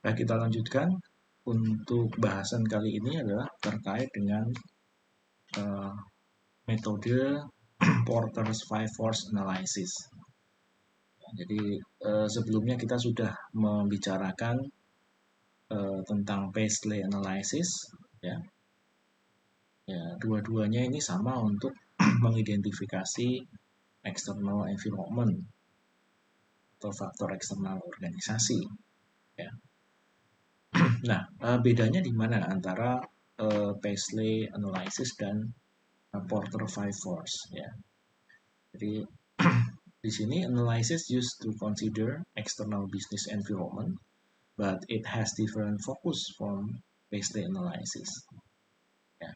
Baik, kita lanjutkan. Untuk bahasan kali ini adalah terkait dengan metode Porter's Five Force Analysis. Jadi sebelumnya kita sudah membicarakan tentang Paisley Analysis, ya. Dua-duanya ini sama untuk mengidentifikasi external environment atau faktor eksternal organisasi, ya. Nah, bedanya di mana antara Paisley Analysis dan Porter Five Force, ya. Jadi di sini analysis used to consider external business environment, but it has different focus from Paisley analysis. Ya.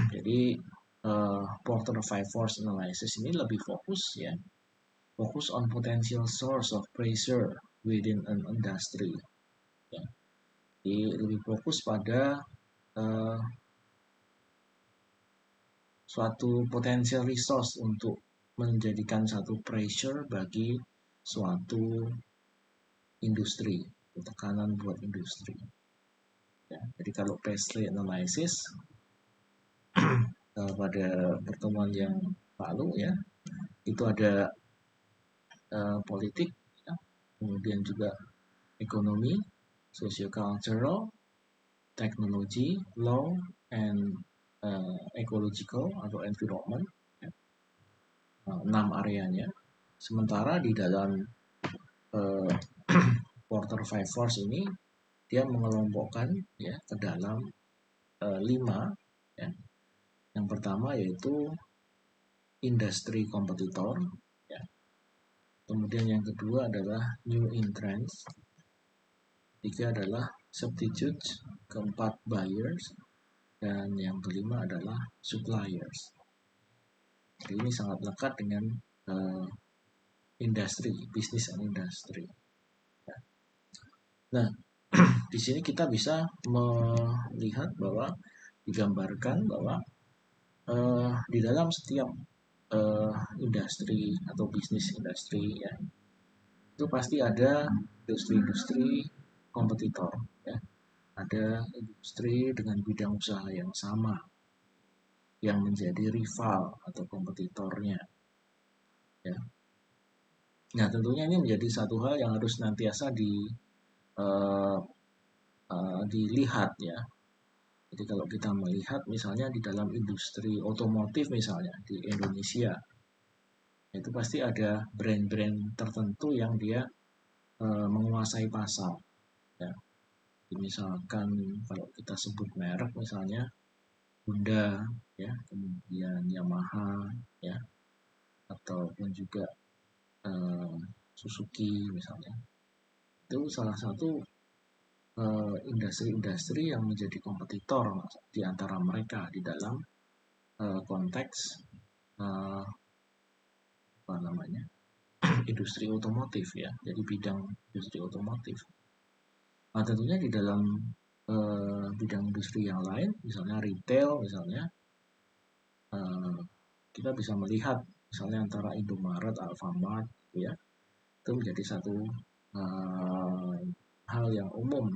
Jadi Porter Five Force Analysis ini lebih fokus, ya, fokus on potential source of pressure within an industry. Ya. Jadi lebih fokus pada suatu potensial resource untuk menjadikan satu pressure bagi suatu industri, tekanan buat industri. Ya, jadi kalau Paisley Analysis pada pertemuan yang lalu, ya, itu ada politik, ya, kemudian juga ekonomi, socio-cultural, teknologi, law, and ecological atau environment, ya. 6 areanya. Sementara di dalam Porter Five Force ini dia mengelompokkan, ya, ke dalam 5, ya. Yang pertama yaitu industri kompetitor, ya. Kemudian yang kedua adalah new entrants, ketiga adalah substitutes, keempat buyers, dan yang kelima adalah suppliers. Jadi ini sangat lekat dengan industri, bisnis dan industri. Ya. Nah, di sini kita bisa melihat bahwa digambarkan bahwa di dalam setiap industri atau bisnis industri, ya, itu pasti ada industri-industri kompetitor, ya. Ada industri dengan bidang usaha yang sama yang menjadi rival atau kompetitornya, ya. Nah, tentunya ini menjadi satu hal yang harus nantiasa dilihat, ya. Jadi kalau kita melihat misalnya di dalam industri otomotif misalnya di Indonesia, itu pasti ada brand-brand tertentu yang dia menguasai pasar, ya. Misalkan kalau kita sebut merek misalnya Honda, ya, kemudian Yamaha, ya, ataupun juga Suzuki misalnya, itu salah satu industri-industri yang menjadi kompetitor di antara mereka di dalam konteks apa namanya industri otomotif, ya. Jadi bidang industri otomotif. Nah, tentunya di dalam bidang industri yang lain, misalnya retail, misalnya kita bisa melihat misalnya antara Indomaret, Alfamart, ya, itu menjadi satu hal yang umum,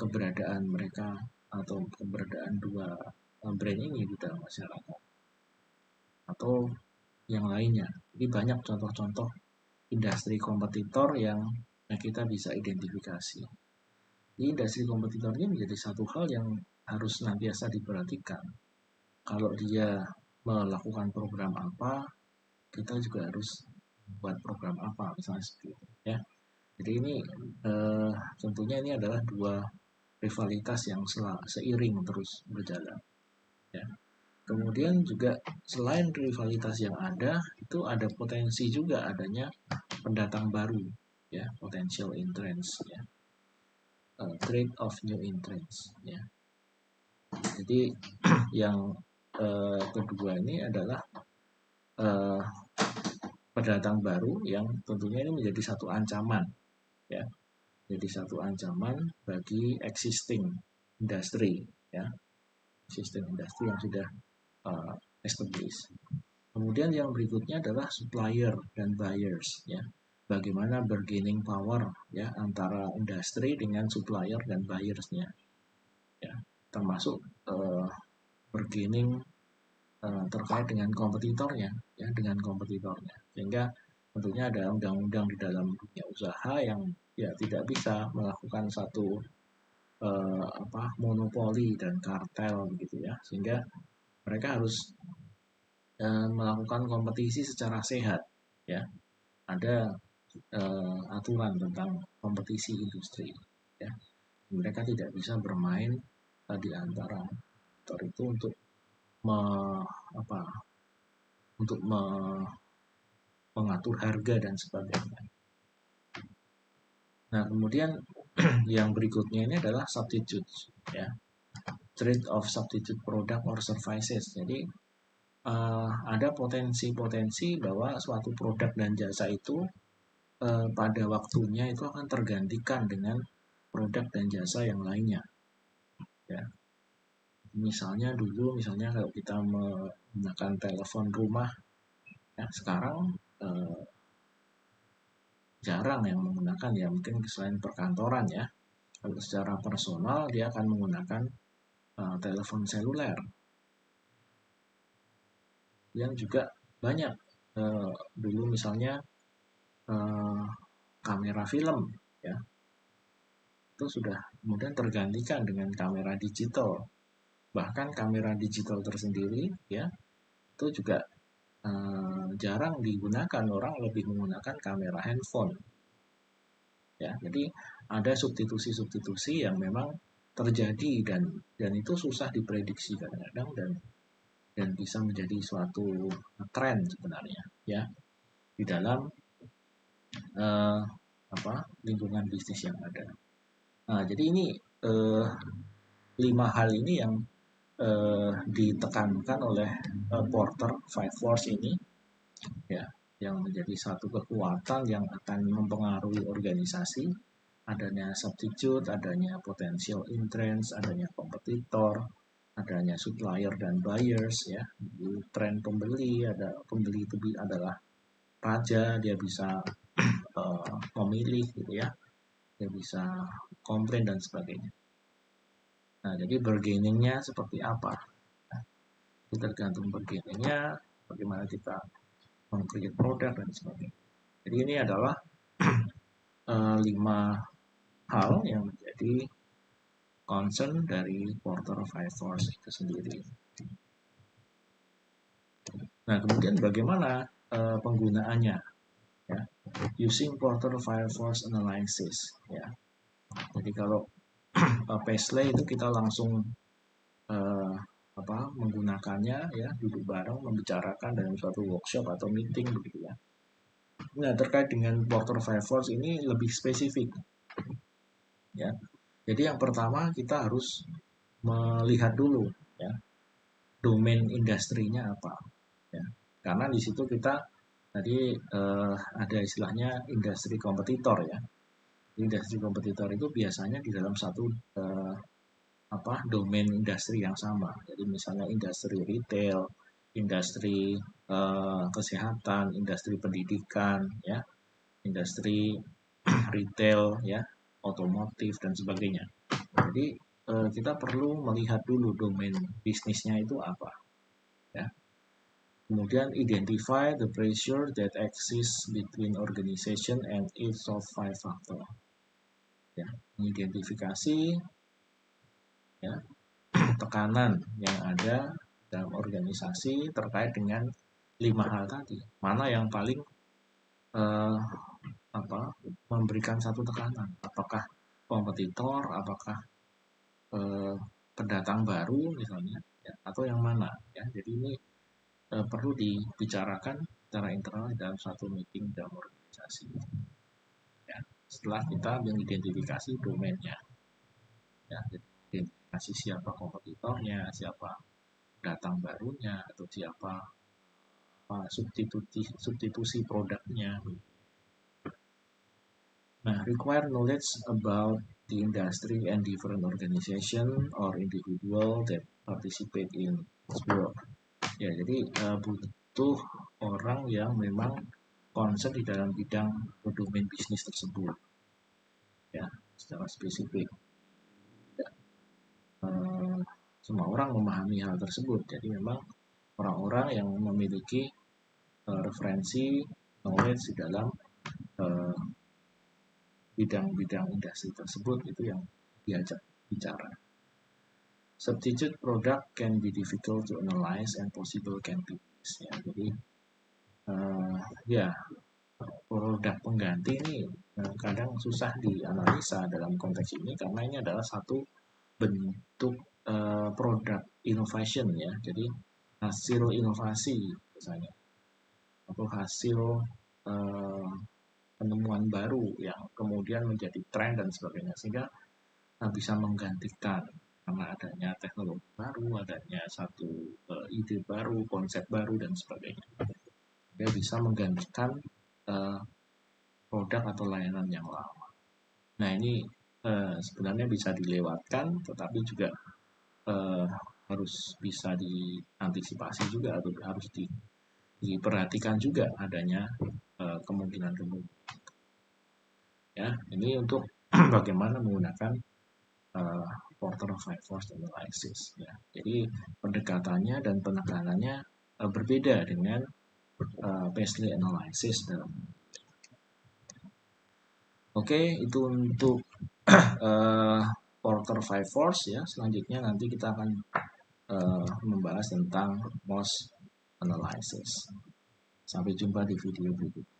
keberadaan mereka atau keberadaan dua brand ini di dalam masyarakat atau yang lainnya. Jadi banyak contoh-contoh industri kompetitor yang kita bisa identifikasi. Di industri kompetitor ini menjadi satu hal yang harus senantiasa diperhatikan. Kalau dia melakukan program apa, kita juga harus buat program apa, misalnya seperti itu, ya. Jadi ini tentunya ini adalah dua rivalitas yang seiring terus berjalan, ya. Kemudian juga selain rivalitas yang ada, itu ada potensi juga adanya pendatang baru, ya, potential entrants, ya, trade of new entrants, ya. Jadi yang kedua ini adalah pendatang baru yang tentunya ini menjadi satu ancaman, ya, jadi satu ancaman bagi existing industri, ya, existing industri yang sudah established. Kemudian yang berikutnya adalah supplier dan buyers, ya. bagaimana bargaining power ya antara industri dengan supplier dan buyers-nya ya, termasuk bargaining terkait dengan kompetitornya ya, sehingga tentunya ada undang-undang di dalam dunia usaha yang ya tidak bisa melakukan satu monopoli dan kartel gitu ya, sehingga mereka harus melakukan kompetisi secara sehat ya. Ada aturan tentang kompetisi industri ya. Mereka tidak bisa bermain di antara sektor itu untuk mengatur harga dan sebagainya. Nah, kemudian yang berikutnya ini adalah substitute ya. Trade of substitute product or services. Jadi ada potensi-potensi bahwa suatu produk dan jasa itu pada waktunya itu akan tergantikan dengan produk dan jasa yang lainnya ya. Misalnya kalau kita menggunakan telepon rumah ya, sekarang jarang yang menggunakan ya, mungkin selain perkantoran ya. Kalau secara personal dia akan menggunakan telepon seluler. Yang juga banyak dulu misalnya kamera film ya, itu sudah kemudian tergantikan dengan kamera digital. Bahkan kamera digital tersendiri ya itu juga jarang digunakan, orang lebih menggunakan kamera handphone ya. Jadi ada substitusi yang memang terjadi dan itu susah diprediksi kadang-kadang dan bisa menjadi suatu tren sebenarnya ya di dalam lingkungan bisnis yang ada. Nah, jadi ini 5 hal ini yang ditekankan oleh Porter 5 Force ini ya, yang menjadi satu kekuatan yang akan mempengaruhi organisasi. Adanya substitute, adanya potential entrance, adanya kompetitor, adanya supplier dan buyers ya. Tren pembeli, ada pembeli itu adalah raja, dia bisa memilih gitu ya, dia bisa komplain dan sebagainya. Nah, jadi bargainingnya seperti apa? Nah, itu tergantung bargainingnya, bagaimana kita meng-create produk dan sebagainya. Jadi ini adalah 5 hal yang menjadi concern dari Porter 5 Force itu sendiri. Nah, kemudian bagaimana penggunaannya? Ya, using Porter 5 Force analysis. Ya, jadi kalau Paisley itu kita langsung menggunakannya ya, duduk bareng membicarakan dalam suatu workshop atau meeting begitu ya. Nah, terkait dengan Porter 5 Force ini lebih spesifik ya. Jadi yang pertama kita harus melihat dulu ya, domain industrinya apa ya. Karena di situ kita tadi ada istilahnya industri kompetitor ya. Industri kompetitor itu biasanya di dalam satu domain industri yang sama. Jadi misalnya industri retail, industri kesehatan, industri pendidikan ya, industri retail ya, otomotif dan sebagainya. Jadi kita perlu melihat dulu domain bisnisnya itu apa ya. Kemudian identify the pressure that exists between organization and each of 5 factor ya, mengidentifikasi ya tekanan yang ada dalam organisasi terkait dengan 5 hal tadi. Mana yang paling memberikan satu tekanan? Apakah kompetitor, apakah pendatang baru misalnya ya, atau yang mana ya. Jadi ini perlu dibicarakan secara internal dalam satu meeting dalam organisasi ya, setelah kita mengidentifikasi domainnya ya. Jadi identifikasi siapa kompetitornya, siapa datang barunya, atau siapa substitusi produknya. Nah, require knowledge about the industry and different organization or individual that participate in this work. Ya, jadi butuh orang yang memang concern di dalam bidang atau domain bisnis tersebut, ya, secara spesifik. Ya, semua orang memahami hal tersebut, jadi memang orang-orang yang memiliki referensi knowledge di dalam bidang-bidang industri tersebut itu yang diajak bicara. Substitute product can be difficult to analyze and possible can be missed. Ya, jadi ya, produk pengganti ini kadang susah dianalisa dalam konteks ini karena ini adalah satu bentuk produk innovation, ya. Jadi hasil inovasi misalnya, atau hasil penemuan baru yang kemudian menjadi tren dan sebagainya, sehingga bisa menggantikan karena adanya teknologi baru, adanya satu ide baru, konsep baru dan sebagainya. Dia bisa menggantikan produk atau layanan yang lama. Nah, ini sebenarnya bisa dilewatkan, tetapi juga harus bisa diantisipasi juga, atau harus diperhatikan juga adanya kemungkinan-kemungkinan. Ya, ini untuk bagaimana menggunakan Porter Five Force Analysis. Ya. Jadi pendekatannya dan penekanannya berbeda dengan Paisley Analysis. Oke, itu untuk Porter Five Force, ya. Selanjutnya nanti kita akan membahas tentang MOS Analysis. Sampai jumpa di video berikutnya.